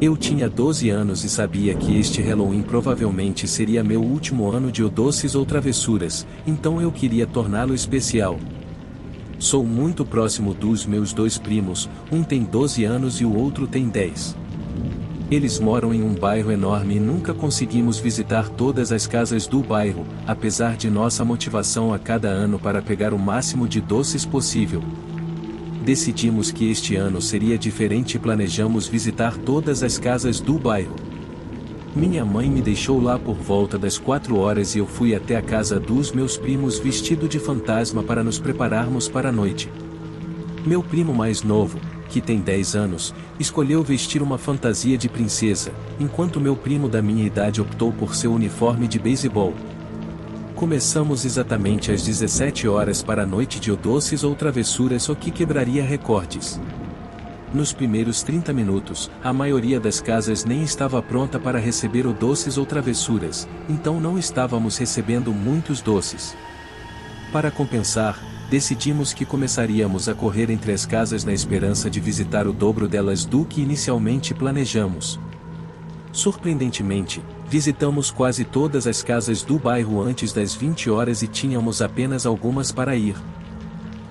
Eu tinha 12 anos e sabia que este Halloween provavelmente seria meu último ano de doces ou travessuras, então eu queria torná-lo especial. Sou muito próximo dos meus dois primos, um tem 12 anos e o outro tem 10. Eles moram em um bairro enorme e nunca conseguimos visitar todas as casas do bairro, apesar de nossa motivação a cada ano para pegar o máximo de doces possível. Decidimos que este ano seria diferente e planejamos visitar todas as casas do bairro. Minha mãe me deixou lá por volta das 4 horas e eu fui até a casa dos meus primos vestido de fantasma para nos prepararmos para a noite. Meu primo mais novo, que tem 10 anos, escolheu vestir uma fantasia de princesa, enquanto meu primo da minha idade optou por seu uniforme de beisebol. Começamos exatamente às 17 horas para a noite de doces ou travessuras, o que quebraria recordes. Nos primeiros 30 minutos, a maioria das casas nem estava pronta para receber doces ou travessuras, então não estávamos recebendo muitos doces. Para compensar, decidimos que começaríamos a correr entre as casas na esperança de visitar o dobro delas do que inicialmente planejamos. Surpreendentemente, visitamos quase todas as casas do bairro antes das 20 horas e tínhamos apenas algumas para ir.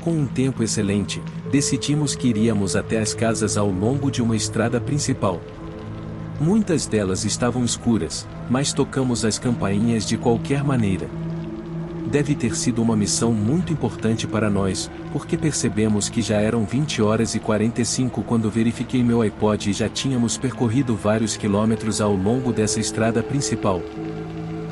Com um tempo excelente, decidimos que iríamos até as casas ao longo de uma estrada principal. Muitas delas estavam escuras, mas tocamos as campainhas de qualquer maneira. Deve ter sido uma missão muito importante para nós, porque percebemos que já eram 20 horas e 45 quando verifiquei meu iPod e já tínhamos percorrido vários quilômetros ao longo dessa estrada principal.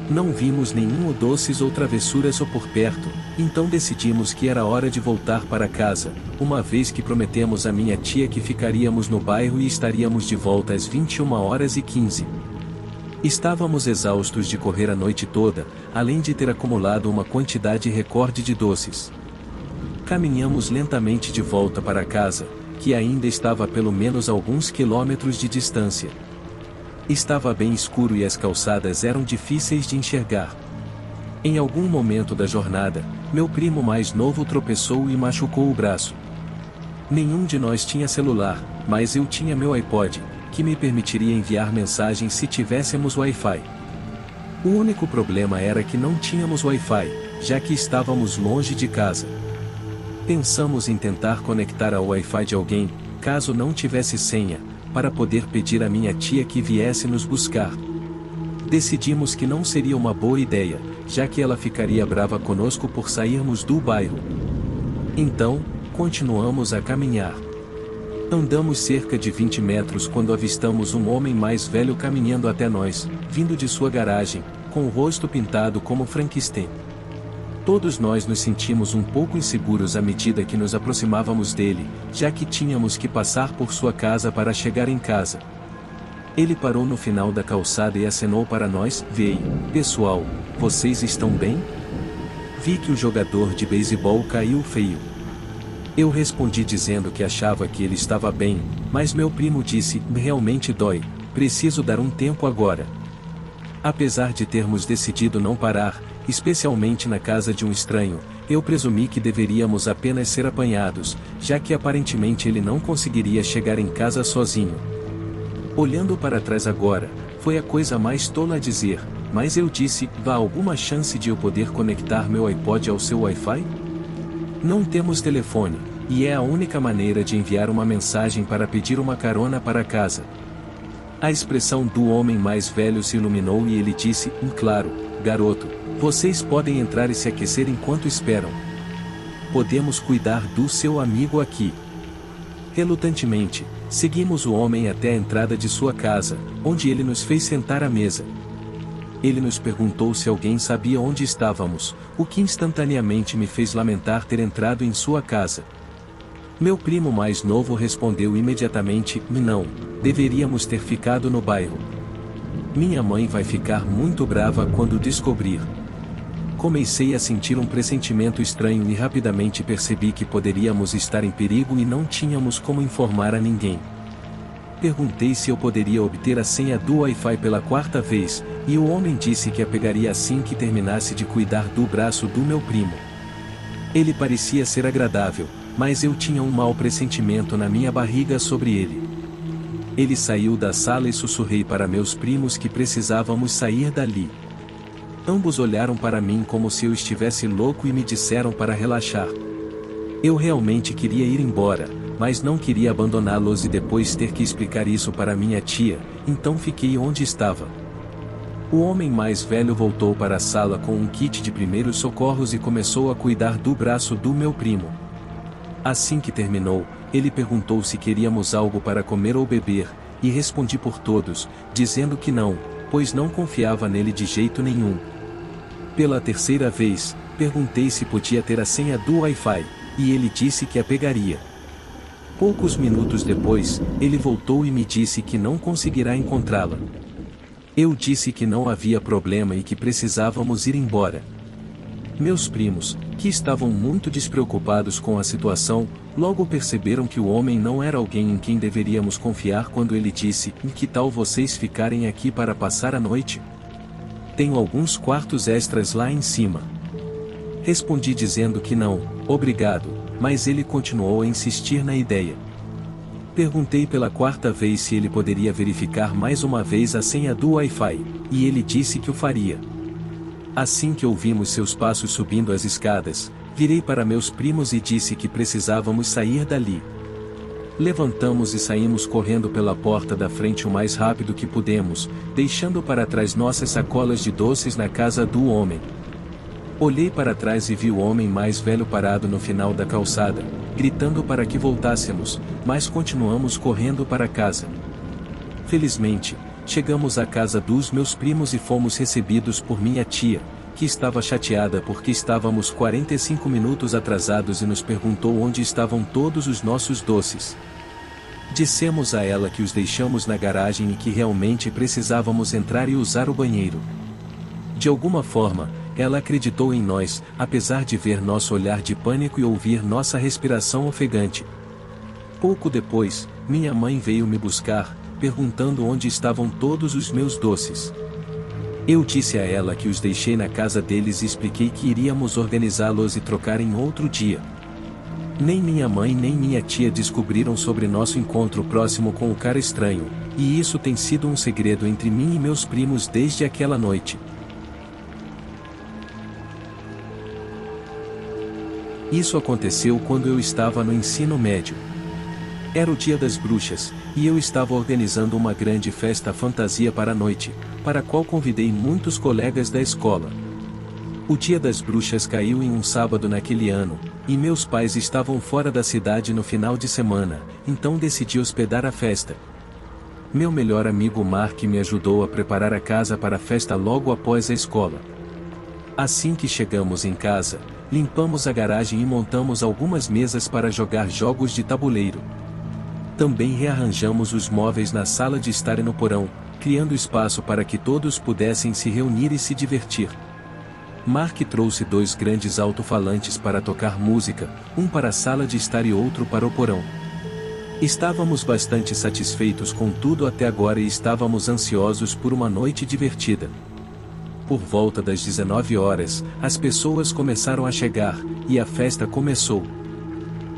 Não vimos nenhum doces ou travessuras por perto, então decidimos que era hora de voltar para casa, uma vez que prometemos à minha tia que ficaríamos no bairro e estaríamos de volta às 21h15. Estávamos exaustos de correr a noite toda, além de ter acumulado uma quantidade recorde de doces. Caminhamos lentamente de volta para casa, que ainda estava a pelo menos alguns quilômetros de distância. Estava bem escuro e as calçadas eram difíceis de enxergar. Em algum momento da jornada, meu primo mais novo tropeçou e machucou o braço. Nenhum de nós tinha celular, mas eu tinha meu iPod, que me permitiria enviar mensagens se tivéssemos Wi-Fi. O único problema era que não tínhamos Wi-Fi, já que estávamos longe de casa. Pensamos em tentar conectar ao Wi-Fi de alguém, caso não tivesse senha, para poder pedir à minha tia que viesse nos buscar. Decidimos que não seria uma boa ideia, já que ela ficaria brava conosco por sairmos do bairro. Então, continuamos a caminhar. Andamos cerca de 20 metros quando avistamos um homem mais velho caminhando até nós, vindo de sua garagem, com o rosto pintado como Frankenstein. Todos nós nos sentimos um pouco inseguros à medida que nos aproximávamos dele, já que tínhamos que passar por sua casa para chegar em casa. Ele parou no final da calçada e acenou para nós: "Vei, pessoal, vocês estão bem?" Vi que o jogador de beisebol caiu feio. Eu respondi dizendo que achava que ele estava bem, mas meu primo disse: "Realmente dói, preciso dar um tempo agora." Apesar de termos decidido não parar, especialmente na casa de um estranho, eu presumi que deveríamos apenas ser apanhados, já que aparentemente ele não conseguiria chegar em casa sozinho. Olhando para trás agora, foi a coisa mais tola a dizer, mas eu disse: "Há alguma chance de eu poder conectar meu iPod ao seu Wi-Fi?" Não temos telefone, e é a única maneira de enviar uma mensagem para pedir uma carona para casa. A expressão do homem mais velho se iluminou e ele disse: "Claro, garoto, vocês podem entrar e se aquecer enquanto esperam. Podemos cuidar do seu amigo aqui." Relutantemente, seguimos o homem até a entrada de sua casa, onde ele nos fez sentar à mesa. Ele nos perguntou se alguém sabia onde estávamos, o que instantaneamente me fez lamentar ter entrado em sua casa. Meu primo mais novo respondeu imediatamente: "Não, deveríamos ter ficado no bairro. Minha mãe vai ficar muito brava quando descobrir." Comecei a sentir um pressentimento estranho e rapidamente percebi que poderíamos estar em perigo e não tínhamos como informar a ninguém. Perguntei se eu poderia obter a senha do Wi-Fi pela 4ª vez, e o homem disse que a pegaria assim que terminasse de cuidar do braço do meu primo. Ele parecia ser agradável, mas eu tinha um mau pressentimento na minha barriga sobre ele. Ele saiu da sala e sussurrei para meus primos que precisávamos sair dali. Ambos olharam para mim como se eu estivesse louco e me disseram para relaxar. Eu realmente queria ir embora, mas não queria abandoná-los e depois ter que explicar isso para minha tia, então fiquei onde estava. O homem mais velho voltou para a sala com um kit de primeiros socorros e começou a cuidar do braço do meu primo. Assim que terminou, ele perguntou se queríamos algo para comer ou beber, e respondi por todos, dizendo que não, pois não confiava nele de jeito nenhum. Pela terceira vez, perguntei se podia ter a senha do Wi-Fi, e ele disse que a pegaria. Poucos minutos depois, ele voltou e me disse que não conseguirá encontrá-la. Eu disse que não havia problema e que precisávamos ir embora. Meus primos, que estavam muito despreocupados com a situação, logo perceberam que o homem não era alguém em quem deveríamos confiar quando ele disse: "Que tal vocês ficarem aqui para passar a noite? Tenho alguns quartos extras lá em cima." Respondi dizendo que não, obrigado, mas ele continuou a insistir na ideia. Perguntei pela quarta vez se ele poderia verificar mais uma vez a senha do Wi-Fi, e ele disse que o faria. Assim que ouvimos seus passos subindo as escadas, virei para meus primos e disse que precisávamos sair dali. Levantamos e saímos correndo pela porta da frente o mais rápido que pudemos, deixando para trás nossas sacolas de doces na casa do homem. Olhei para trás e vi o homem mais velho parado no final da calçada, gritando para que voltássemos, mas continuamos correndo para casa. Felizmente, chegamos à casa dos meus primos e fomos recebidos por minha tia, que estava chateada porque estávamos 45 minutos atrasados e nos perguntou onde estavam todos os nossos doces. Dissemos a ela que os deixamos na garagem e que realmente precisávamos entrar e usar o banheiro. De alguma forma, ela acreditou em nós, apesar de ver nosso olhar de pânico e ouvir nossa respiração ofegante. Pouco depois, minha mãe veio me buscar, perguntando onde estavam todos os meus doces. Eu disse a ela que os deixei na casa deles e expliquei que iríamos organizá-los e trocar em outro dia. Nem minha mãe nem minha tia descobriram sobre nosso encontro próximo com o cara estranho, e isso tem sido um segredo entre mim e meus primos desde aquela noite. Isso aconteceu quando eu estava no ensino médio. Era o Dia das Bruxas, e eu estava organizando uma grande festa fantasia para a noite, para a qual convidei muitos colegas da escola. O Dia das Bruxas caiu em um sábado naquele ano, e meus pais estavam fora da cidade no final de semana, então decidi hospedar a festa. Meu melhor amigo Mark me ajudou a preparar a casa para a festa logo após a escola. Assim que chegamos em casa, limpamos a garagem e montamos algumas mesas para jogar jogos de tabuleiro. Também rearranjamos os móveis na sala de estar e no porão, criando espaço para que todos pudessem se reunir e se divertir. Mark trouxe 2 grandes alto-falantes para tocar música, um para a sala de estar e outro para o porão. Estávamos bastante satisfeitos com tudo até agora e estávamos ansiosos por uma noite divertida. Por volta das 19 horas, as pessoas começaram a chegar, e a festa começou.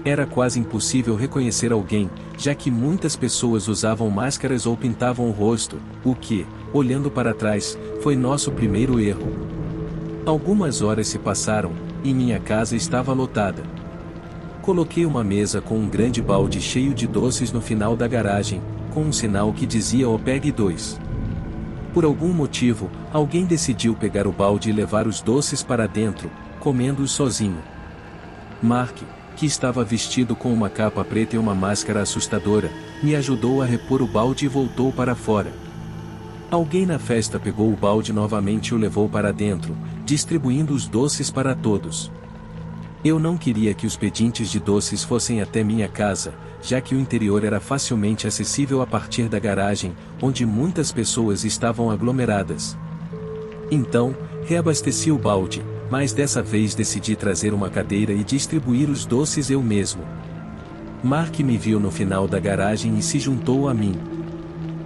Era quase impossível reconhecer alguém, já que muitas pessoas usavam máscaras ou pintavam o rosto, o que, olhando para trás, foi nosso primeiro erro. Algumas horas se passaram, e minha casa estava lotada. Coloquei uma mesa com um grande balde cheio de doces no final da garagem, com um sinal que dizia OPEG 2. Por algum motivo, alguém decidiu pegar o balde e levar os doces para dentro, comendo-os sozinho. Mark, que estava vestido com uma capa preta e uma máscara assustadora, me ajudou a repor o balde e voltou para fora. Alguém na festa pegou o balde novamente e o levou para dentro, distribuindo os doces para todos. Eu não queria que os pedintes de doces fossem até minha casa, já que o interior era facilmente acessível a partir da garagem, onde muitas pessoas estavam aglomeradas. Então, reabasteci o balde, mas dessa vez decidi trazer uma cadeira e distribuir os doces eu mesmo. Mark me viu no final da garagem e se juntou a mim.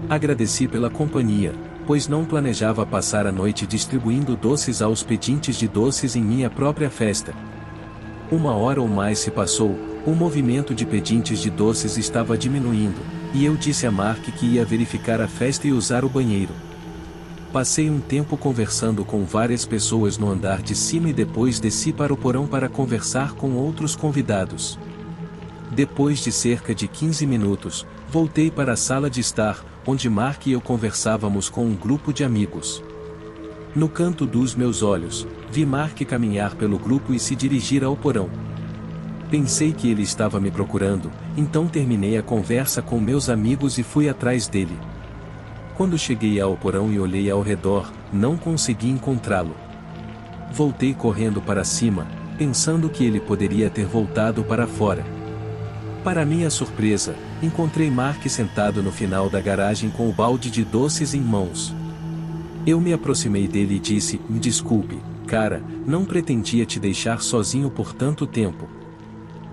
Agradeci pela companhia, pois não planejava passar a noite distribuindo doces aos pedintes de doces em minha própria festa. 1 hora ou mais se passou, o movimento de pedintes de doces estava diminuindo, E eu disse a Mark que ia verificar a festa e usar o banheiro. Passei um tempo conversando com várias pessoas no andar de cima e depois desci para o porão para conversar com outros convidados. Depois de cerca de 15 minutos, voltei para a sala de estar, onde Mark e eu conversávamos com um grupo de amigos. No canto dos meus olhos, vi Mark caminhar pelo grupo e se dirigir ao porão. Pensei que ele estava me procurando, então terminei a conversa com meus amigos e fui atrás dele. Quando cheguei ao porão e olhei ao redor, não consegui encontrá-lo. Voltei correndo para cima, pensando que ele poderia ter voltado para fora. Para minha surpresa, encontrei Mark sentado no final da garagem com o balde de doces em mãos. Eu me aproximei dele e disse: "Me desculpe, cara, não pretendia te deixar sozinho por tanto tempo.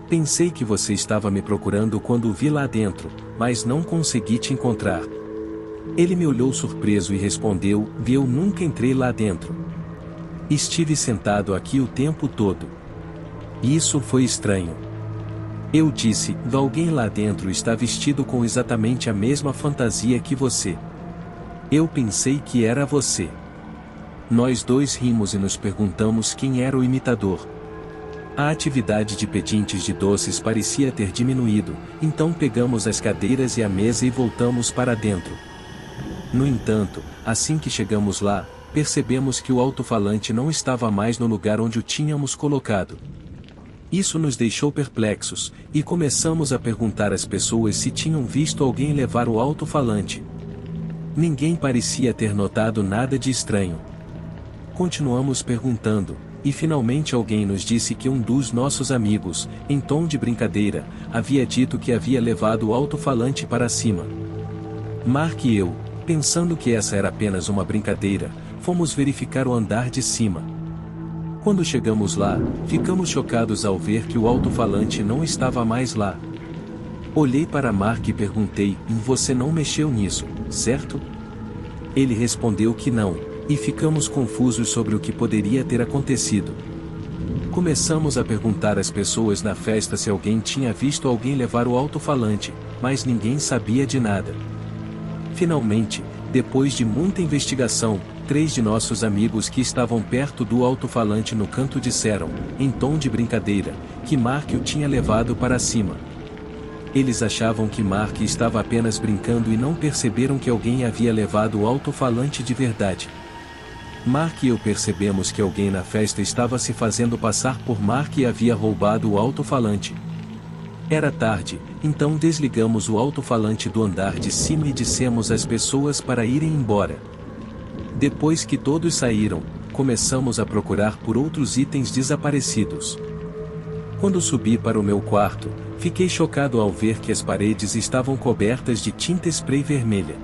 Pensei que você estava me procurando quando o vi lá dentro, mas não consegui te encontrar." Ele me olhou surpreso e respondeu: "Eu nunca entrei lá dentro. Estive sentado aqui o tempo todo. Isso foi estranho." Eu disse: "Alguém lá dentro está vestido com exatamente a mesma fantasia que você. Eu pensei que era você." Nós dois rimos e nos perguntamos quem era o imitador. A atividade de pedintes de doces parecia ter diminuído, então pegamos as cadeiras e a mesa e voltamos para dentro. No entanto, assim que chegamos lá, percebemos que o alto-falante não estava mais no lugar onde o tínhamos colocado. Isso nos deixou perplexos, e começamos a perguntar às pessoas se tinham visto alguém levar o alto-falante. Ninguém parecia ter notado nada de estranho. Continuamos perguntando, e finalmente alguém nos disse que um dos nossos amigos, em tom de brincadeira, havia dito que havia levado o alto-falante para cima. Mark e eu, pensando que essa era apenas uma brincadeira, fomos verificar o andar de cima. Quando chegamos lá, ficamos chocados ao ver que o alto-falante não estava mais lá. Olhei para Mark e perguntei: "Você não mexeu nisso, certo?" Ele respondeu que não, e ficamos confusos sobre o que poderia ter acontecido. Começamos a perguntar às pessoas na festa se alguém tinha visto alguém levar o alto-falante, mas ninguém sabia de nada. Finalmente, depois de muita investigação, 3 de nossos amigos que estavam perto do alto-falante no canto disseram, em tom de brincadeira, que Mark o tinha levado para cima. Eles achavam que Mark estava apenas brincando e não perceberam que alguém havia levado o alto-falante de verdade. Mark e eu percebemos que alguém na festa estava se fazendo passar por Mark e havia roubado o alto-falante. Era tarde, então desligamos o alto-falante do andar de cima e dissemos às pessoas para irem embora. Depois que todos saíram, começamos a procurar por outros itens desaparecidos. Quando subi para o meu quarto, fiquei chocado ao ver que as paredes estavam cobertas de tinta spray vermelha.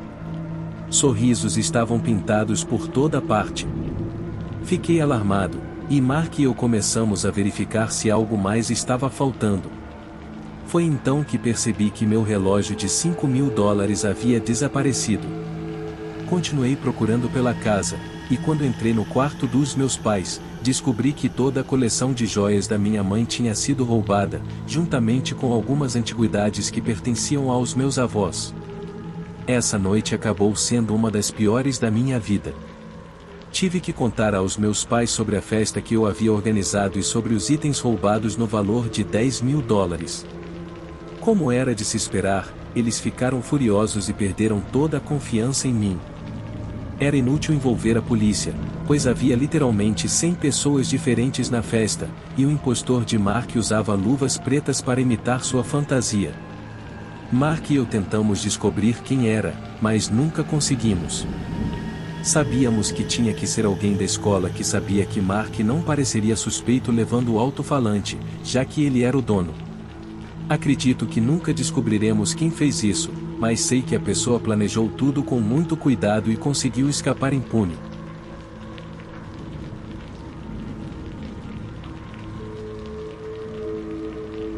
Sorrisos estavam pintados por toda parte. Fiquei alarmado, e Mark e eu começamos a verificar se algo mais estava faltando. Foi então que percebi que meu relógio de $5.000 havia desaparecido. Continuei procurando pela casa, e quando entrei no quarto dos meus pais, descobri que toda a coleção de joias da minha mãe tinha sido roubada, juntamente com algumas antiguidades que pertenciam aos meus avós. Essa noite acabou sendo uma das piores da minha vida. Tive que contar aos meus pais sobre a festa que eu havia organizado e sobre os itens roubados no valor de $10.000. Como era de se esperar, eles ficaram furiosos e perderam toda a confiança em mim. Era inútil envolver a polícia, pois havia literalmente 100 pessoas diferentes na festa, e o impostor de Mark usava luvas pretas para imitar sua fantasia. Mark e eu tentamos descobrir quem era, mas nunca conseguimos. Sabíamos que tinha que ser alguém da escola que sabia que Mark não pareceria suspeito levando o alto-falante, já que ele era o dono. Acredito que nunca descobriremos quem fez isso, mas sei que a pessoa planejou tudo com muito cuidado e conseguiu escapar impune.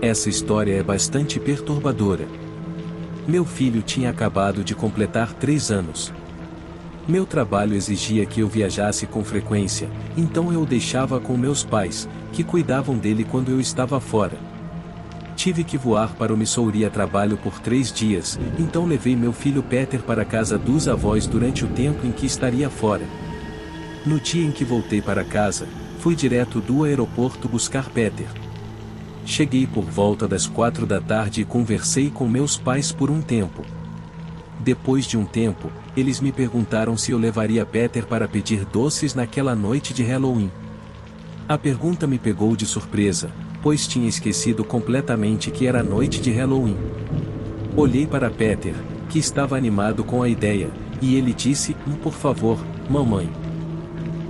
Essa história é bastante perturbadora. Meu filho tinha acabado de completar 3 anos. Meu trabalho exigia que eu viajasse com frequência, então eu o deixava com meus pais, que cuidavam dele quando eu estava fora. Tive que voar para o Missouri a trabalho por 3 dias, então levei meu filho Peter para a casa dos avós durante o tempo em que estaria fora. No dia em que voltei para casa, fui direto do aeroporto buscar Peter. Cheguei por volta das 4 da tarde e conversei com meus pais por um tempo. Depois de um tempo, eles me perguntaram se eu levaria Peter para pedir doces naquela noite de Halloween. A pergunta me pegou de surpresa, pois tinha esquecido completamente que era noite de Halloween. Olhei para Peter, que estava animado com a ideia, e ele disse: por favor, mamãe.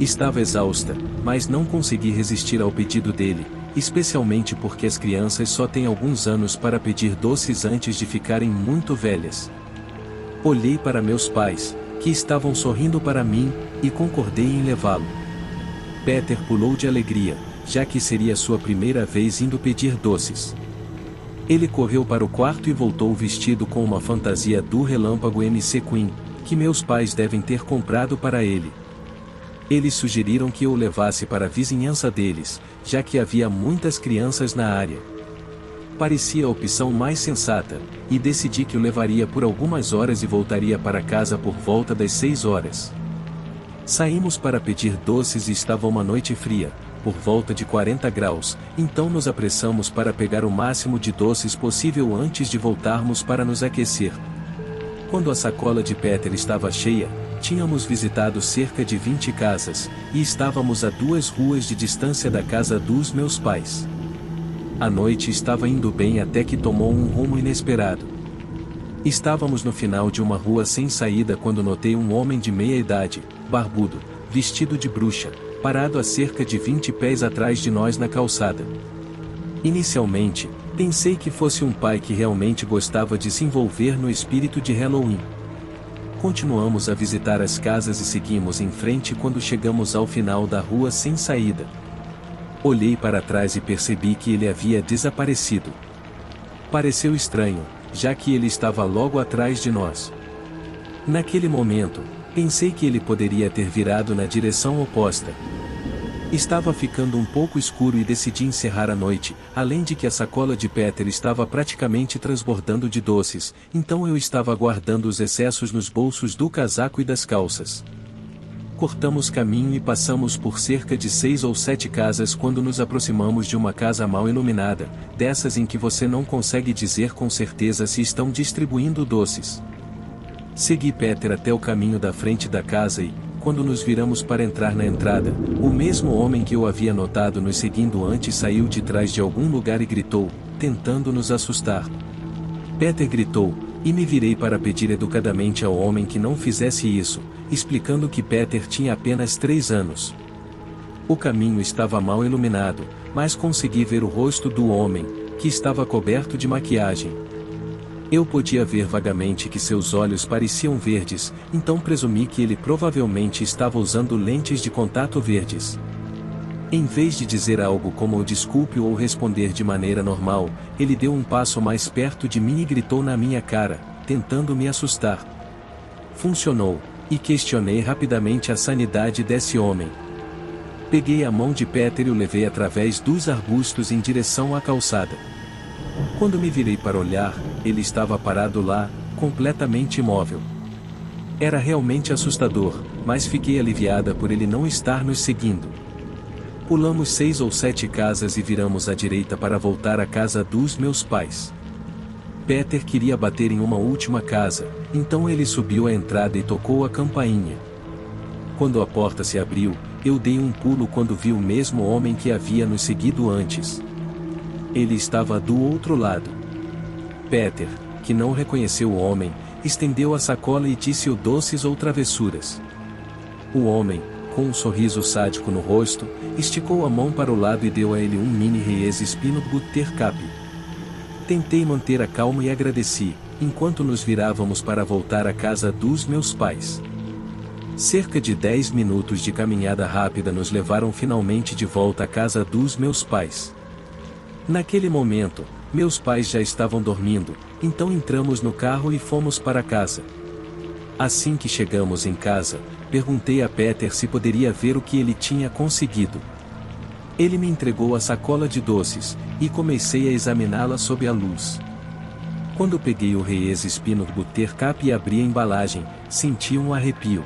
Estava exausta, mas não consegui resistir ao pedido dele, especialmente porque as crianças só têm alguns anos para pedir doces antes de ficarem muito velhas. Olhei para meus pais, que estavam sorrindo para mim, e concordei em levá-lo. Peter pulou de alegria, já que seria sua primeira vez indo pedir doces. Ele correu para o quarto e voltou vestido com uma fantasia do Relâmpago McQueen, que meus pais devem ter comprado para ele. Eles sugeriram que eu o levasse para a vizinhança deles, já que havia muitas crianças na área. Parecia a opção mais sensata, e decidi que o levaria por algumas horas e voltaria para casa por volta das 6 horas. Saímos para pedir doces e estava uma noite fria, por volta de 40 graus, então nos apressamos para pegar o máximo de doces possível antes de voltarmos para nos aquecer. Quando a sacola de Peter estava cheia, tínhamos visitado cerca de 20 casas, e estávamos a 2 ruas de distância da casa dos meus pais. A noite estava indo bem até que tomou um rumo inesperado. Estávamos no final de uma rua sem saída quando notei um homem de meia idade, barbudo, vestido de bruxa, parado a cerca de 20 pés atrás de nós na calçada. Inicialmente, pensei que fosse um pai que realmente gostava de se envolver no espírito de Halloween. Continuamos a visitar as casas e seguimos em frente quando chegamos ao final da rua sem saída. Olhei para trás e percebi que ele havia desaparecido. Pareceu estranho, já que ele estava logo atrás de nós. Naquele momento, pensei que ele poderia ter virado na direção oposta. Estava ficando um pouco escuro e decidi encerrar a noite, além de que a sacola de Peter estava praticamente transbordando de doces, então eu estava guardando os excessos nos bolsos do casaco e das calças. Cortamos caminho e passamos por cerca de 6 ou 7 casas quando nos aproximamos de uma casa mal iluminada, dessas em que você não consegue dizer com certeza se estão distribuindo doces. Segui Peter até o caminho da frente da casa e, quando nos viramos para entrar na entrada, o mesmo homem que eu havia notado nos seguindo antes saiu de trás de algum lugar e gritou, tentando nos assustar. Peter gritou, e me virei para pedir educadamente ao homem que não fizesse isso, explicando que Peter tinha apenas 3 anos. O caminho estava mal iluminado, mas consegui ver o rosto do homem, que estava coberto de maquiagem. Eu podia ver vagamente que seus olhos pareciam verdes, então presumi que ele provavelmente estava usando lentes de contato verdes. Em vez de dizer algo como desculpe ou responder de maneira normal, ele deu um passo mais perto de mim e gritou na minha cara, tentando me assustar. Funcionou, e questionei rapidamente a sanidade desse homem. Peguei a mão de Peter e o levei através dos arbustos em direção à calçada. Quando me virei para olhar, ele estava parado lá, completamente imóvel. Era realmente assustador, mas fiquei aliviada por ele não estar nos seguindo. Pulamos 6 ou 7 casas e viramos à direita para voltar à casa dos meus pais. Peter queria bater em uma última casa, então ele subiu a entrada e tocou a campainha. Quando a porta se abriu, eu dei um pulo quando vi o mesmo homem que havia nos seguido antes. Ele estava do outro lado. Peter, que não reconheceu o homem, estendeu a sacola e disse-o doces ou travessuras. O homem, com um sorriso sádico no rosto, esticou a mão para o lado e deu a ele um mini Reese's Peanut Butter Cup. Tentei manter a calma e agradeci, enquanto nos virávamos para voltar à casa dos meus pais. Cerca de 10 minutos de caminhada rápida nos levaram finalmente de volta à casa dos meus pais. Naquele momento, meus pais já estavam dormindo, então entramos no carro e fomos para casa. Assim que chegamos em casa, perguntei a Peter se poderia ver o que ele tinha conseguido. Ele me entregou a sacola de doces, e comecei a examiná-la sob a luz. Quando peguei o Reese's Peanut Butter Cup e abri a embalagem, senti um arrepio.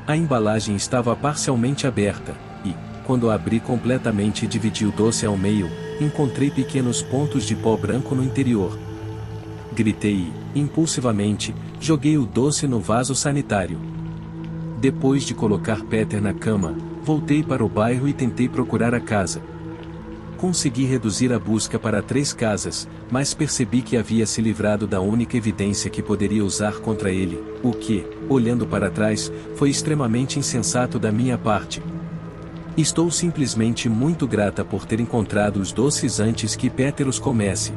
A embalagem estava parcialmente aberta, e, quando a abri completamente e dividi o doce ao meio, encontrei pequenos pontos de pó branco no interior. Gritei e, impulsivamente, joguei o doce no vaso sanitário. Depois de colocar Peter na cama, voltei para o bairro e tentei procurar a casa. Consegui reduzir a busca para 3 casas, mas percebi que havia se livrado da única evidência que poderia usar contra ele, o que, olhando para trás, foi extremamente insensato da minha parte. Estou simplesmente muito grata por ter encontrado os doces antes que Peter os comesse.